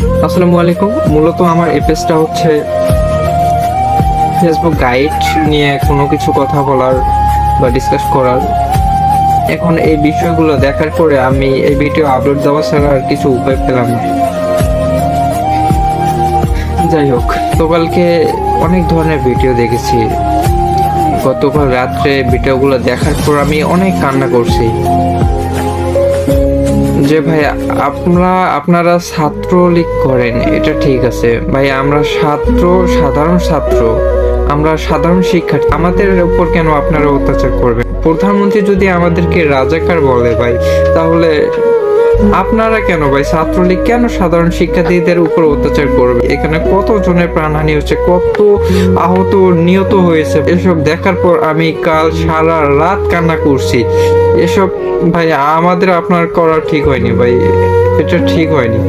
আসসালামু আলাইকুম। মূলত আমার এই পেজটা হচ্ছে ফেসবুক গাইড নিয়ে কোনো কিছু কথা বলার বা ডিসকাস করার। এখন এই বিষয়গুলো দেখার পরে আমি এই ভিডিও আপলোড দেওয়া ছাড়া আর কিছু উপায় পেলাম না। যাই হোক, গতকালকে অনেক ধরনের ভিডিও দেখেছি। গতকাল রাত্রে ভিডিওগুলো দেখার পর আমি অনেক কান্না করছি যে ভাই আপনারা ছাত্রলীগ করেন, এটা ঠিক আছে ভাই। আমরা সাধারণ ছাত্র, আমরা সাধারণ শিক্ষার্থী, আমাদের উপর কেন আপনারা অত্যাচার করবেন? প্রধানমন্ত্রী যদি আমাদেরকে রাজাকার বলে ভাই, তাহলে আপনারা কেন ভাই ছাত্রলীগ কেন সাধারণ শিক্ষার্থীদের উপর অত্যাচার করবে? এখানে কত জনের প্রাণহানি হচ্ছে, কত আহত নিহত হয়েছে। এসব দেখার পর আমি কাল সারা রাত কান্না করছি। এসব ভাই আপনার করা ঠিক হয়নি ভাই, এটা ঠিক হয়নি।